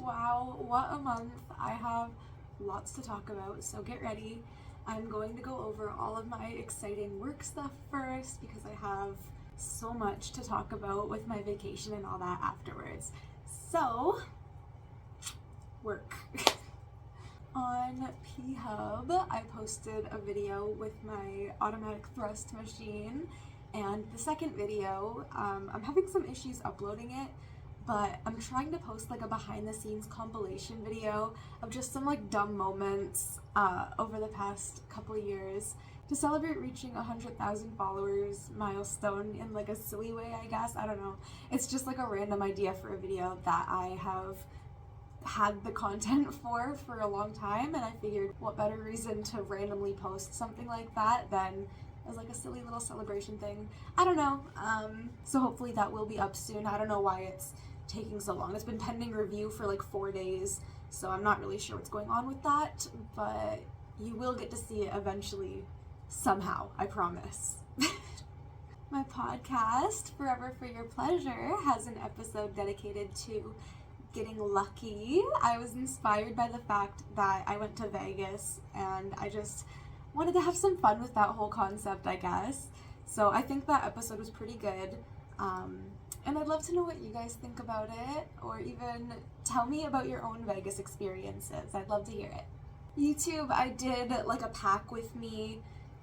Wow, what a month. I have lots to talk about, so get ready. I'm going to go over all of my exciting work stuff first because I have so much to talk about with my vacation and all that afterwards. So, work. On P-Hub, I posted a video with my automatic thrust machine, and the second video, I'm having some issues uploading it, but I'm trying to post like a behind the scenes compilation video of just some like dumb moments over the past couple years to celebrate reaching 100,000 followers milestone in like a silly way, I guess. I don't know. It's just like a random idea for a video that I have had the content for a long time, and I figured what better reason to randomly post something like that than as like a silly little celebration thing. I don't know. So hopefully that will be up soon. I don't know why it's taking so long. It's been pending review for like 4 days, so I'm not really sure what's going on with that, but you will get to see it eventually somehow, I promise. My podcast, Forever for Your Pleasure, has an episode dedicated to getting lucky. I was inspired by the fact that I went to Vegas and I just wanted to have some fun with that whole concept, I guess. So I think that episode was pretty good. And I'd love to know what you guys think about it, or even tell me about your own Vegas experiences. I'd love to hear it. YouTube, I did like a pack with me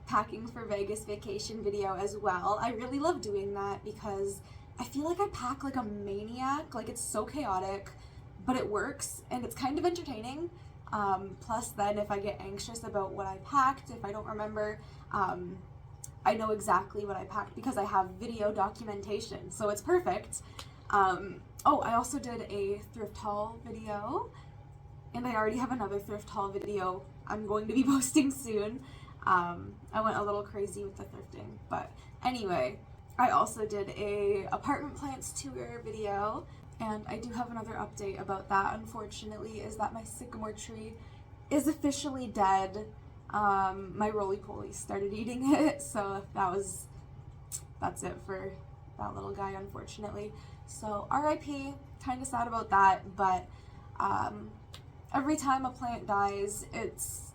packing for Vegas vacation video as well. I really love doing that because I feel like I pack like a maniac. Like, it's so chaotic, but it works and it's kind of entertaining. Plus then if I get anxious about what I packed, if I don't remember, I know exactly what I packed because I have video documentation, so it's perfect. Oh, I also did a thrift haul video, and I already have another thrift haul video I'm going to be posting soon. I went a little crazy with the thrifting, but anyway, I also did a apartment plants tour video, and I do have another update about that, unfortunately, is that my sycamore tree is officially dead. My roly-poly started eating it, so that's it for that little guy, unfortunately. So RIP, kind of sad about that, but every time a plant dies, it's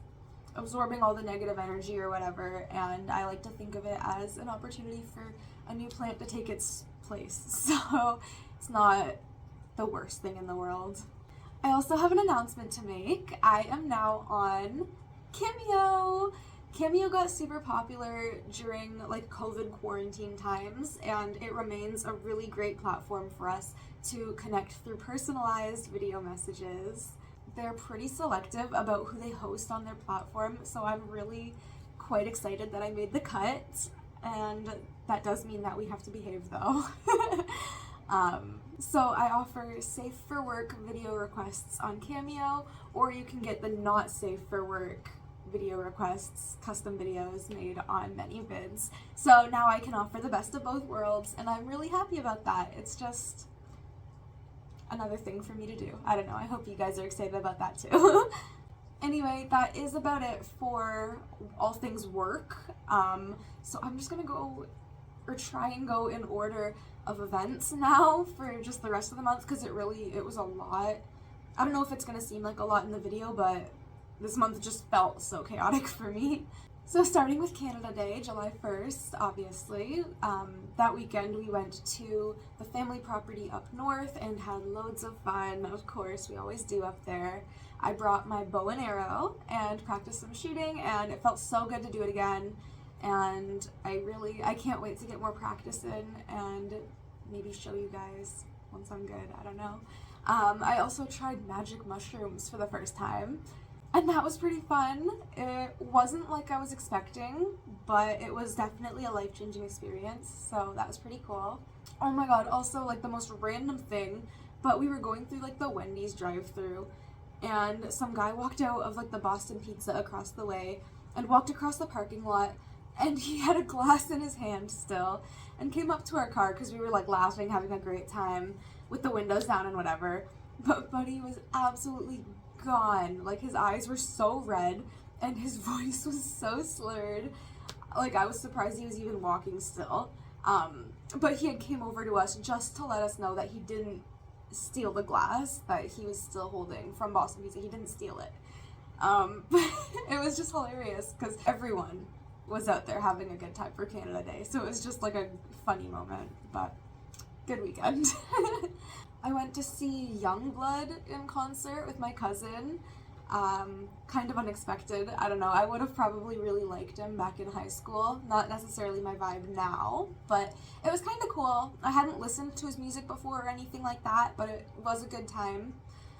absorbing all the negative energy or whatever, and I like to think of it as an opportunity for a new plant to take its place, so it's not the worst thing in the world. I also have an announcement to make. I am now on Cameo. Cameo got super popular during like COVID quarantine times, and it remains a really great platform for us to connect through personalized video messages. They're pretty selective about who they host on their platform, so I'm really quite excited that I made the cut, and that does mean that we have to behave though. So I offer safe for work video requests on Cameo, or you can get the not safe for work video requests, custom videos made on ManyVids. So now I can offer the best of both worlds, and I'm really happy about that. It's just another thing for me to do. I don't know, I hope you guys are excited about that too. Anyway, that is about it for all things work. So I'm just gonna try and go in order of events now for just the rest of the month, because it was a lot. I don't know if it's gonna seem like a lot in the video, but this month just felt so chaotic for me. So starting with Canada Day, July 1st, obviously, that weekend we went to the family property up north and had loads of fun. Of course, we always do up there. I brought my bow and arrow and practiced some shooting, and it felt so good to do it again. And I can't wait to get more practice in and maybe show you guys once I'm good, I don't know. I also tried magic mushrooms for the first time, and that was pretty fun. It wasn't like I was expecting, but it was definitely a life-changing experience, so that was pretty cool. Oh my god, also like the most random thing, but we were going through like the Wendy's drive-thru, and some guy walked out of like the Boston Pizza across the way and walked across the parking lot, and he had a glass in his hand still, and came up to our car because we were like laughing, having a great time with the windows down and whatever, but Buddy was absolutely gone. Like, his eyes were so red and his voice was so slurred. Like, I was surprised he was even walking still. But he had came over to us just to let us know that he didn't steal the glass that he was still holding from Boston Pizza. He didn't steal it. It was just hilarious because everyone was out there having a good time for Canada Day. So it was just like a funny moment, but good weekend. I went to see Youngblood in concert with my cousin. Kind of unexpected. I don't know. I would have probably really liked him back in high school. Not necessarily my vibe now, but it was kind of cool. I hadn't listened to his music before or anything like that, but it was a good time.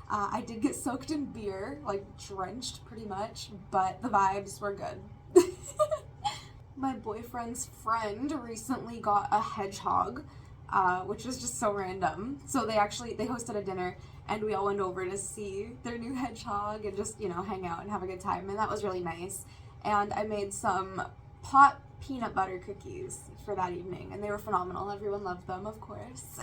I did get soaked in beer, like drenched pretty much, but the vibes were good. My boyfriend's friend recently got a hedgehog, which was just so random. So they hosted a dinner, and we all went over to see their new hedgehog and just, you know, hang out and have a good time, and that was really nice. And I made some pot peanut butter cookies for that evening, and they were phenomenal. Everyone loved them, of course.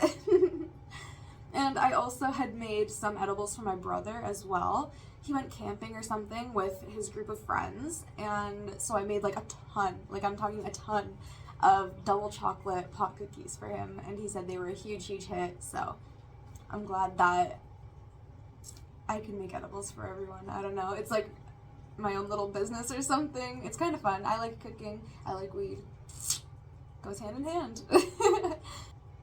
And I also had made some edibles for my brother as well. He went camping or something with his group of friends, and so I made like a ton, like I'm talking a ton, of double chocolate pot cookies for him, and he said they were a huge hit, so I'm glad that I can make edibles for everyone. I don't know, it's like my own little business or something. It's kind of fun. I like cooking, I like weed. Goes hand in hand.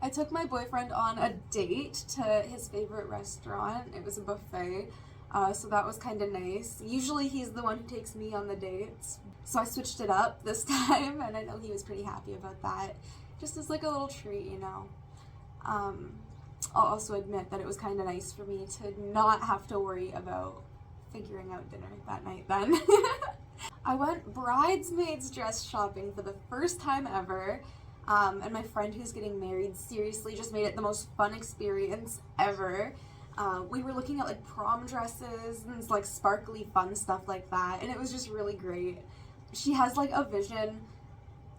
I took my boyfriend on a date to his favorite restaurant. It was a buffet, so that was kind of nice. Usually he's the one who takes me on the dates, so I switched it up this time, and I know he was pretty happy about that. Just as like a little treat, you know. I'll also admit that it was kind of nice for me to not have to worry about figuring out dinner that night then. I went bridesmaids dress shopping for the first time ever. And my friend who's getting married seriously just made it the most fun experience ever. We were looking at like prom dresses and like sparkly fun stuff like that, and it was just really great. She has like a vision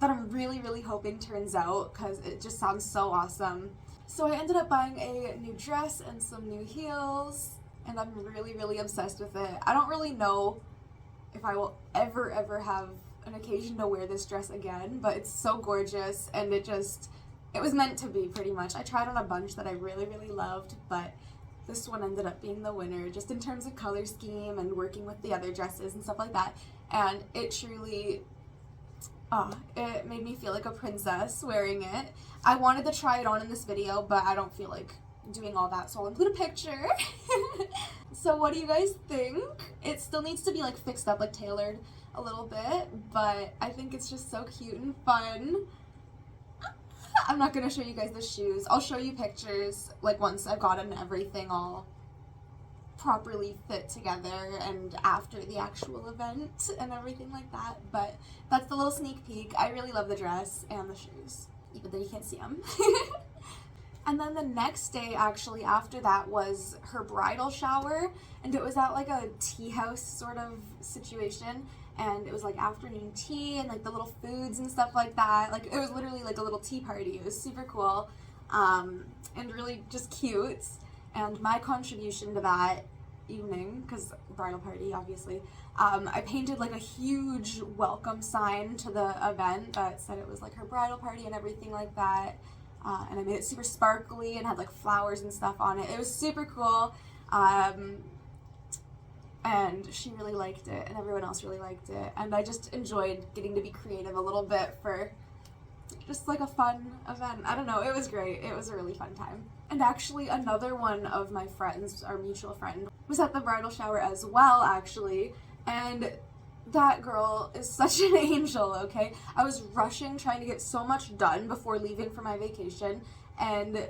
that I'm really hoping turns out, because it just sounds so awesome. So I ended up buying a new dress and some new heels, and I'm really obsessed with it. I don't really know if I will ever have an occasion to wear this dress again, but it's so gorgeous, and it was meant to be pretty much. I tried on a bunch that I really loved, but this one ended up being the winner, just in terms of color scheme and working with the other dresses and stuff like that. And it truly, it made me feel like a princess wearing it. I wanted to try it on in this video, but I don't feel like doing all that, so I'll include a picture. So what do you guys think? It still needs to be like fixed up, like tailored a little bit, but I think it's just so cute and fun. I'm not gonna show you guys the shoes. I'll show you pictures like once I've gotten everything all properly fit together and after the actual event and everything like that, but that's the little sneak peek. I really love the dress and the shoes, even though you can't see them. And then the next day, actually, after that, was her bridal shower, and it was at like a tea house sort of situation, and it was like afternoon tea and like the little foods and stuff like that. Like it was literally like a little tea party. It was super cool, and really just cute. And my contribution to that evening, because bridal party obviously, I painted like a huge welcome sign to the event that said it was like her bridal party and everything like that. And I made it super sparkly and had like flowers and stuff on it. It was super cool. And she really liked it, and everyone else really liked it. And I just enjoyed getting to be creative a little bit for just like a fun event. I don't know, it was great. It was a really fun time. And actually another one of my friends, our mutual friend, was at the bridal shower as well, actually. And that girl is such an angel, okay? I was rushing, trying to get so much done before leaving for my vacation, and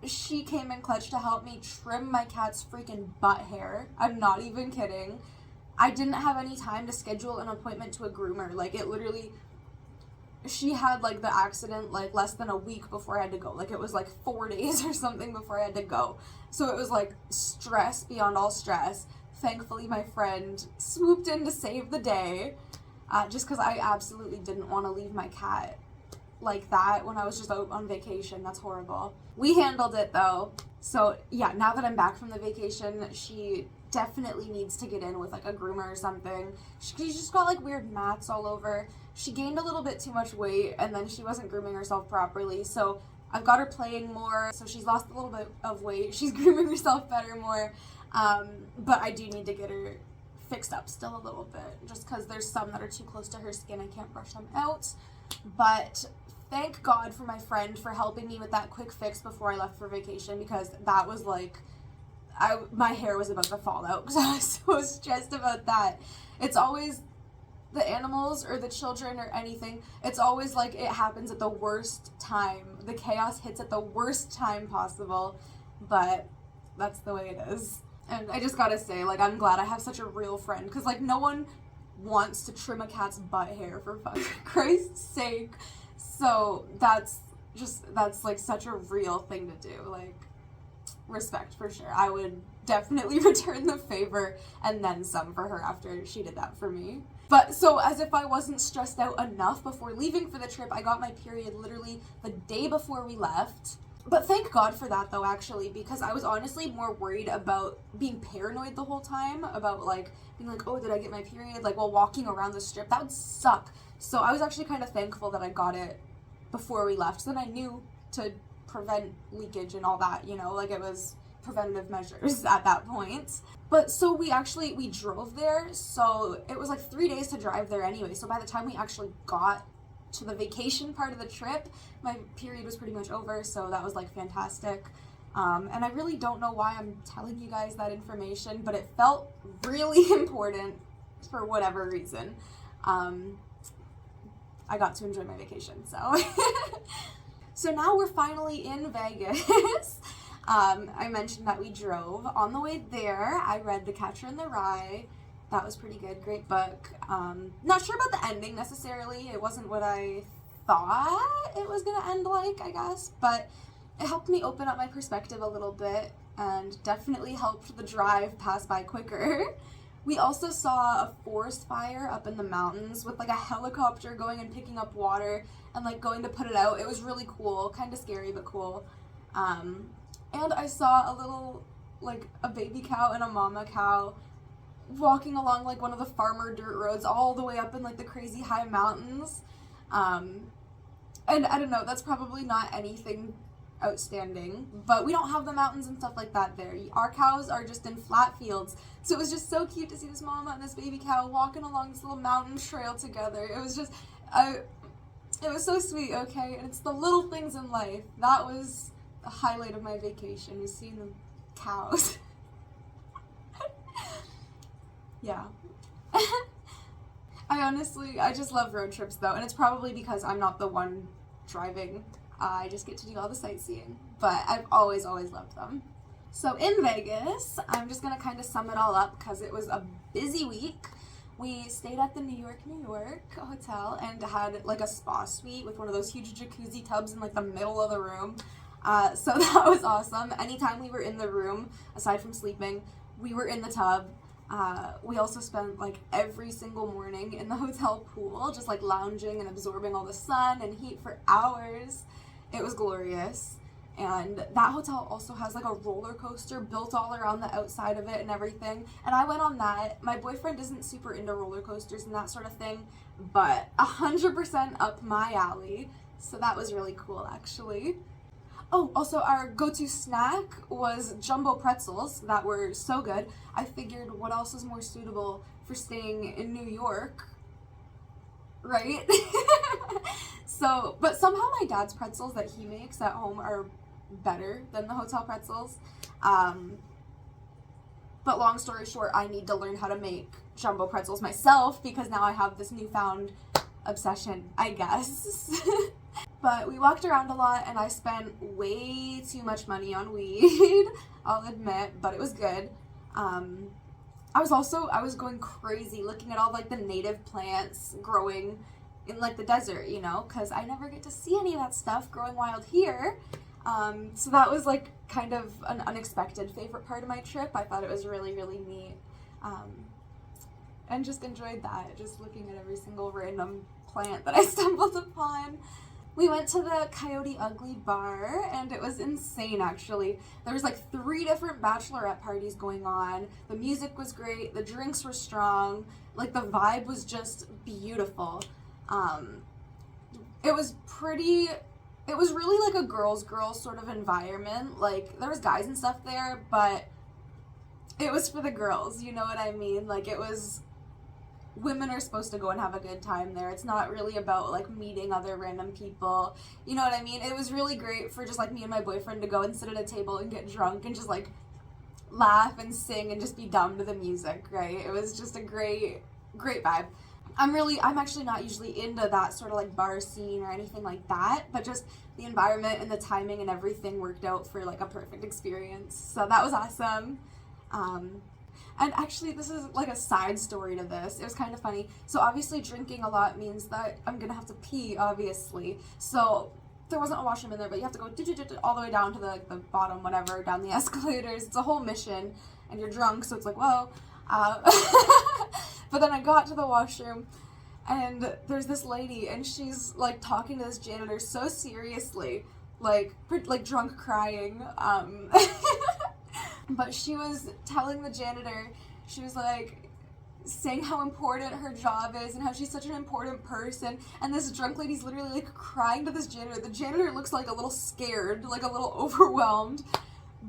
she came in clutch to help me trim my cat's freaking butt hair. I'm not even kidding. I didn't have any time to schedule an appointment to a groomer. Like, it literally, she had like the accident like less than a week before I had to go. Like, it was like 4 days or something before I had to go. So it was like stress beyond all stress. Thankfully, my friend swooped in to save the day, just because I absolutely didn't want to leave my cat like that when I was just out on vacation. That's horrible. We handled it though. So yeah, now that I'm back from the vacation, she definitely needs to get in with like a groomer or something. She's just got like weird mats all over. She gained a little bit too much weight, and then she wasn't grooming herself properly. So I've got her playing more, so she's lost a little bit of weight. She's grooming herself better more. But I do need to get her fixed up still a little bit, just because there's some that are too close to her skin. I can't brush them out. But thank God for my friend for helping me with that quick fix before I left for vacation, because that was like, my hair was about to fall out because I was so stressed about that. It's always the animals or the children or anything. It's always like it happens at the worst time. The chaos hits at the worst time possible, but that's the way it is. And I just gotta say, like, I'm glad I have such a real friend, because, like, no one wants to trim a cat's butt hair, for fucking Christ's sake. So that's like such a real thing to do. Like, respect for sure. I would definitely return the favor and then some for her after she did that for me. But so, as if I wasn't stressed out enough before leaving for the trip, I got my period literally the day before we left. But thank God for that, though, actually, because I was honestly more worried about being paranoid the whole time, about, like, being like, oh, did I get my period, like, while walking around the strip. That would suck. So I was actually kind of thankful that I got it before we left, so then I knew to prevent leakage and all that, you know, like, it was preventative measures at that point. But so we drove there, so it was like 3 days to drive there anyway, so by the time we actually got to the vacation part of the trip, my period was pretty much over, so that was like fantastic. And I really don't know why I'm telling you guys that information, but it felt really important for whatever reason. I got to enjoy my vacation, so. So now we're finally in Vegas. I mentioned that we drove. On the way there, I read The Catcher in the Rye. That was pretty good. Great book. Not sure about the ending necessarily. It wasn't what I thought it was going to end like, I guess. But it helped me open up my perspective a little bit and definitely helped the drive pass by quicker. We also saw a forest fire up in the mountains with like a helicopter going and picking up water and like going to put it out. It was really cool. Kind of scary, but cool. And I saw a little, like, a baby cow and a mama cow walking along, like, one of the farmer dirt roads all the way up in, like, the crazy high mountains. And I don't know, that's probably not anything outstanding, but we don't have the mountains and stuff like that there. Our cows are just in flat fields. So it was just so cute to see this mama and this baby cow walking along this little mountain trail together. It was just, it was so sweet, okay? And it's the little things in life. That was the highlight of my vacation, was seeing the cows. Yeah. I just love road trips though, and it's probably because I'm not the one driving. I just get to do all the sightseeing, but I've always loved them. So in Vegas, I'm just gonna kind of sum it all up because it was a busy week. We stayed at the New York hotel and had like a spa suite with one of those huge jacuzzi tubs in like the middle of the room. So that was awesome. Anytime we were in the room, aside from sleeping, we were in the tub. We also spent like every single morning in the hotel pool, just like lounging and absorbing all the sun and heat for hours. It was glorious. And that hotel also has like a roller coaster built all around the outside of it and everything. And I went on that. My boyfriend isn't super into roller coasters and that sort of thing, but 100% up my alley. So that was really cool, actually. Oh, also our go-to snack was jumbo pretzels that were so good. I figured what else is more suitable for staying in New York, right? So, but somehow my dad's pretzels that he makes at home are better than the hotel pretzels. But long story short, I need to learn how to make jumbo pretzels myself because now I have this newfound obsession, I guess. But we walked around a lot and I spent way too much money on weed, I'll admit, but it was good. I was going crazy looking at all like the native plants growing in like the desert, you know, because I never get to see any of that stuff growing wild here. So that was like kind of an unexpected favorite part of my trip. I thought it was really, really neat. And just enjoyed that, just looking at every single random plant that I stumbled upon. We went to the Coyote Ugly bar, and it was insane, actually. There was like 3 different bachelorette parties going on. The music was great. The drinks were strong. Like, the vibe was just beautiful. It was pretty it was really like a girls sort of environment. Like, there was guys and stuff there, but it was for the girls, you know what I mean? Like, it was, women are supposed to go and have a good time there. It's not really about like meeting other random people, you know what I mean? It was really great for just like me and my boyfriend to go and sit at a table and get drunk and just like laugh and sing and just be dumb to the music, right? It was just a great vibe. I'm actually not usually into that sort of like bar scene or anything like that, but just the environment and the timing and everything worked out for like a perfect experience. So that was awesome. And actually, this is like a side story to this. It was kind of funny. So obviously drinking a lot means that I'm gonna have to pee, obviously. So there wasn't a washroom in there, but you have to go all the way down to the bottom, whatever, down the escalators. It's a whole mission, and you're drunk, so it's like, whoa. But then I got to the washroom, and there's this lady, and she's like talking to this janitor so seriously, like drunk crying. But she was telling the janitor, she was like saying how important her job is and how she's such an important person, and this drunk lady's literally like crying to this janitor. The janitor looks like a little scared, like a little overwhelmed,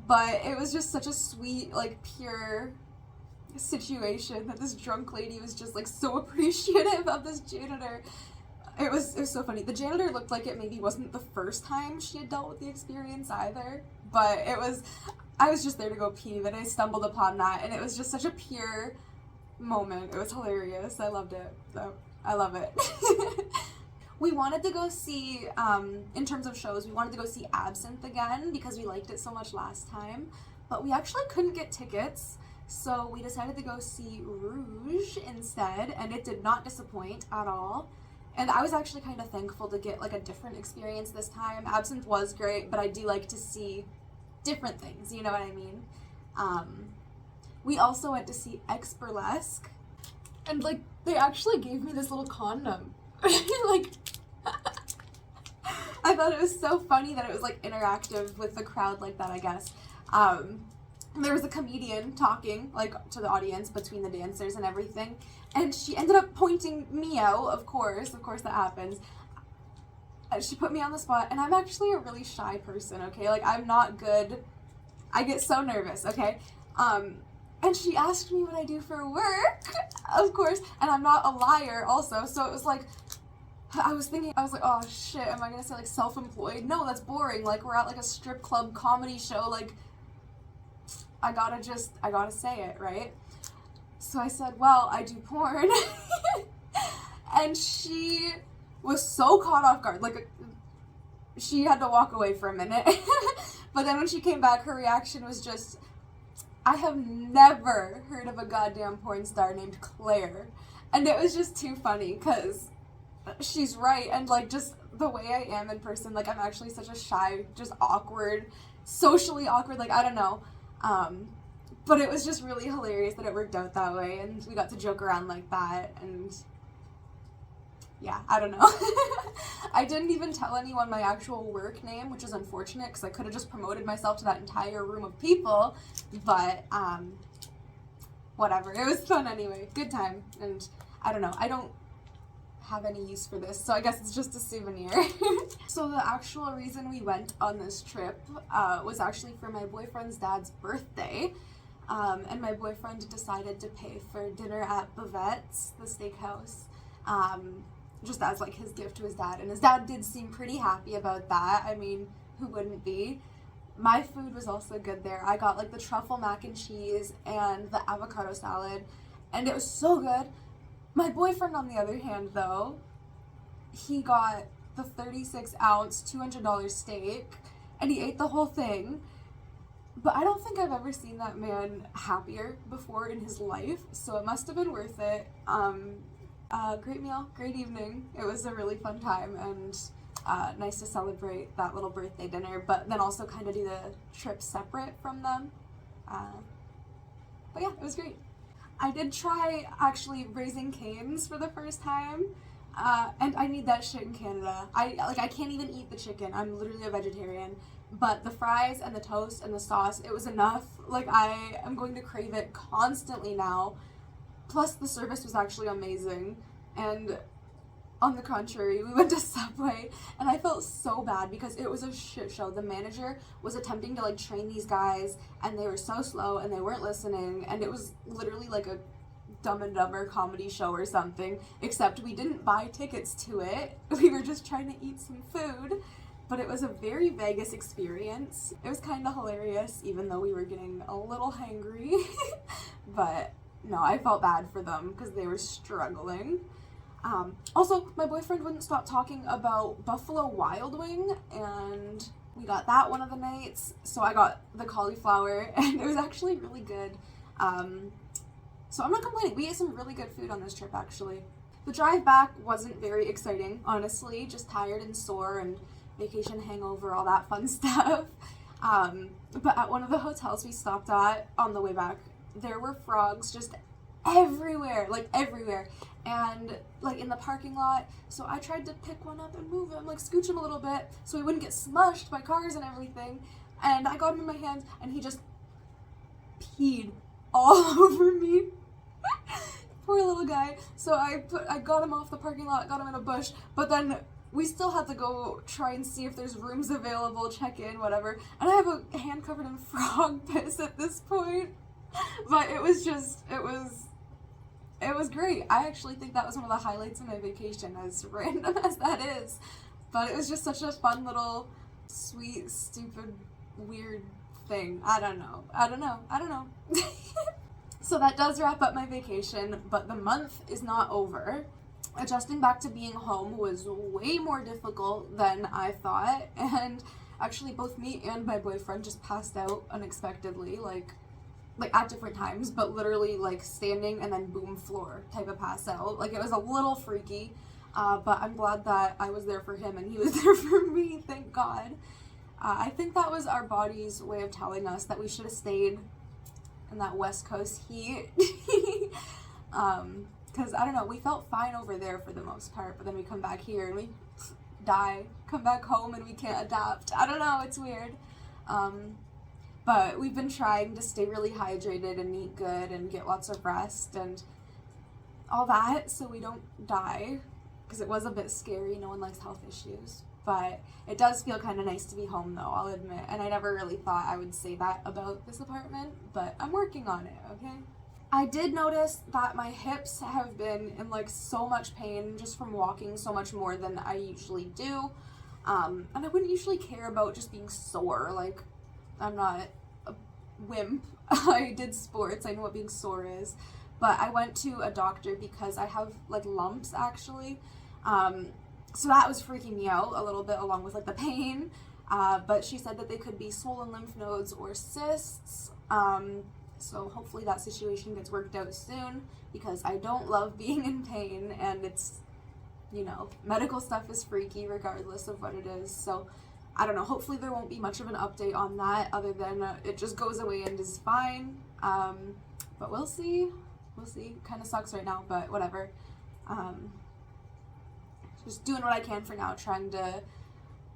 but it was just such a sweet, like pure situation that this drunk lady was just like so appreciative of this janitor. It was so funny. The janitor looked like it maybe wasn't the first time she had dealt with the experience either, but I was just there to go pee, but I stumbled upon that, and it was just such a pure moment. It was hilarious. I loved it. So I love it. We wanted to go see, in terms of shows, we wanted to go see Absinthe again because we liked it so much last time, but we actually couldn't get tickets. So we decided to go see Rouge instead, and it did not disappoint at all. And I was actually kind of thankful to get like a different experience this time. Absinthe was great, but I do like to see different things, you know what I mean? We also went to see Ex Burlesque, and like they actually gave me this little condom. Like, I thought it was so funny that it was like interactive with the crowd like that, I guess. There was a comedian talking like to the audience between the dancers and everything, and she ended up pointing me out, of course that happens. She put me on the spot, and I'm actually a really shy person, okay? Like, I'm not good. I get so nervous, okay? And she asked me what I do for work, of course, and I'm not a liar also, so it was like, I was like, oh shit, am I gonna say like self-employed? No, that's boring. Like, we're at like a strip club comedy show, like, I gotta say it, right? So I said, well, I do porn. And she was so caught off guard, like, she had to walk away for a minute. But then when she came back, her reaction was just, I have never heard of a goddamn porn star named Claire. And it was just too funny, because she's right, and like, just the way I am in person, like, I'm actually such a shy, just awkward, socially awkward, like, I don't know. But it was just really hilarious that it worked out that way, and we got to joke around like that, and yeah, I don't know. I didn't even tell anyone my actual work name, which is unfortunate because I could have just promoted myself to that entire room of people, but whatever. It was fun anyway. Good time. And I don't know. I don't have any use for this, so I guess it's just a souvenir. So the actual reason we went on this trip was actually for my boyfriend's dad's birthday. And my boyfriend decided to pay for dinner at Bavette's, the steakhouse, just as like his gift to his dad, and his dad did seem pretty happy about that. I mean, who wouldn't be? My food was also good there. I got like the truffle mac and cheese and the avocado salad, and it was so good. My boyfriend, on the other hand, though, he got the 36-ounce $200 steak, and he ate the whole thing. But I don't think I've ever seen that man happier before in his life, so it must have been worth it. Great meal, great evening. It was a really fun time, and nice to celebrate that little birthday dinner, but then also kind of do the trip separate from them. But yeah, it was great. I did try actually Raising Cane's for the first time, and I need that shit in Canada. I can't even eat the chicken. I'm literally a vegetarian. But the fries and the toast and the sauce, it was enough. Like, I am going to crave it constantly now. Plus, the service was actually amazing. And on the contrary, we went to Subway, and I felt so bad because it was a shit show. The manager was attempting to like train these guys, and they were so slow and they weren't listening, and it was literally like a Dumb and Dumber comedy show or something, except we didn't buy tickets to it. We were just trying to eat some food, but it was a very Vegas experience. It was kind of hilarious, even though we were getting a little hangry. But no, I felt bad for them because they were struggling. Also, my boyfriend wouldn't stop talking about Buffalo Wild Wing, and we got that one of the nights. So I got the cauliflower, and it was actually really good. So I'm not complaining. We ate some really good food on this trip, actually. The drive back wasn't very exciting, honestly. Just tired and sore and vacation hangover, all that fun stuff. But at one of the hotels we stopped at on the way back, there were frogs just everywhere, like everywhere. And like in the parking lot, so I tried to pick one up and move him, like scooch him a little bit so he wouldn't get smushed by cars and everything. And I got him in my hands and he just peed all over me. Poor little guy. So I got him off the parking lot, got him in a bush, but then we still had to go try and see if there's rooms available, check in, whatever. And I have a hand covered in frog piss at this point. But it was great. I actually think that was one of the highlights of my vacation, as random as that is. But it was just such a fun little, sweet, stupid, weird thing. I don't know. So that does wrap up my vacation, but the month is not over. Adjusting back to being home was way more difficult than I thought, and actually both me and my boyfriend just passed out unexpectedly, like at different times, but literally like standing and then boom, floor type of pass out. Like it was a little freaky, but I'm glad that I was there for him and he was there for me, thank God. I think that was our body's way of telling us that we should have stayed in that West Coast heat. Because I don't know, we felt fine over there for the most part, but then we come back here and we die, come back home and we can't adapt. I don't know, it's weird. But we've been trying to stay really hydrated and eat good and get lots of rest and all that so we don't die, because it was a bit scary. No one likes health issues. But it does feel kind of nice to be home, though, I'll admit. And I never really thought I would say that about this apartment, but I'm working on it, okay? I did notice that my hips have been in like so much pain just from walking so much more than I usually do. And I wouldn't usually care about just being sore. Like, I'm not a wimp. I did sports. I know what being sore is. But I went to a doctor because I have like lumps, actually. So that was freaking me out a little bit, along with like the pain. But she said that they could be swollen lymph nodes or cysts. So hopefully that situation gets worked out soon, because I don't love being in pain, and it's, you know, medical stuff is freaky regardless of what it is. So I don't know, hopefully there won't be much of an update on that other than it just goes away and is fine. But we'll see. Kind of sucks right now, but whatever. Just doing what I can for now, trying to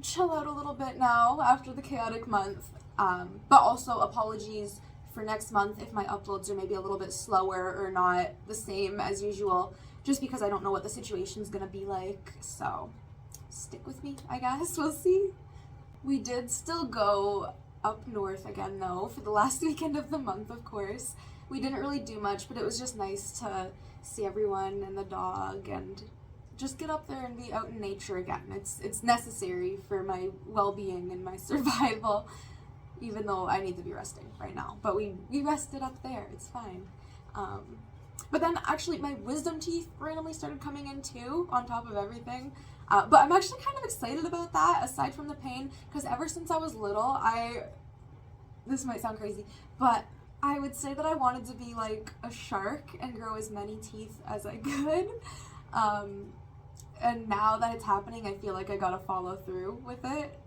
chill out a little bit now after the chaotic month. But also apologies for next month if my uploads are maybe a little bit slower or not the same as usual, just because I don't know what the situation's gonna be like. So stick with me, I guess. We'll see. We did still go up north again, though, for the last weekend of the month, of course. We didn't really do much, but it was just nice to see everyone and the dog and just get up there and be out in nature again. It's necessary for my well-being and my survival, even though I need to be resting right now. But we rested up there. It's fine. But then actually my wisdom teeth randomly started coming in too, on top of everything. But I'm actually kind of excited about that, aside from the pain, because ever since I was little, this might sound crazy, but I would say that I wanted to be like a shark and grow as many teeth as I could. And now that it's happening, I feel like I gotta follow through with it.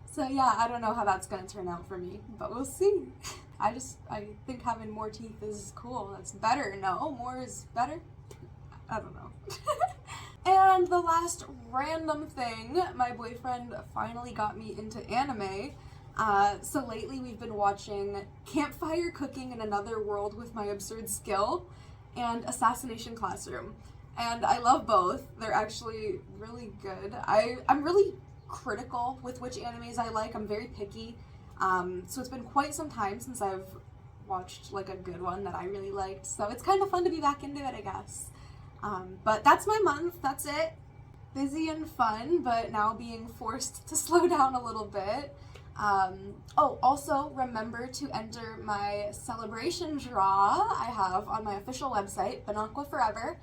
So yeah, I don't know how that's gonna turn out for me, but we'll see. I think having more teeth is cool. That's better. No, more is better. I don't know. And the last random thing, my boyfriend finally got me into anime. So lately we've been watching Campfire Cooking in Another World with My Absurd Skill and Assassination Classroom. and I love both. They're actually really good. I'm really critical with which animes I like. I'm very picky. So it's been quite some time since I've watched like a good one that I really liked. So it's kind of fun to be back into it, I guess. But that's my month. That's it. Busy and fun, but now being forced to slow down a little bit. Oh, also remember to enter my celebration draw I have on my official website, Banaqua Forever.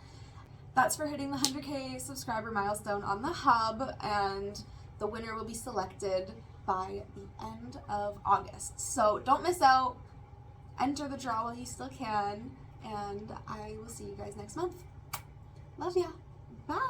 That's for hitting the 100K subscriber milestone on the hub, and the winner will be selected by the end of August. So don't miss out. Enter the draw while you still can, and I will see you guys next month. Love ya. Bye.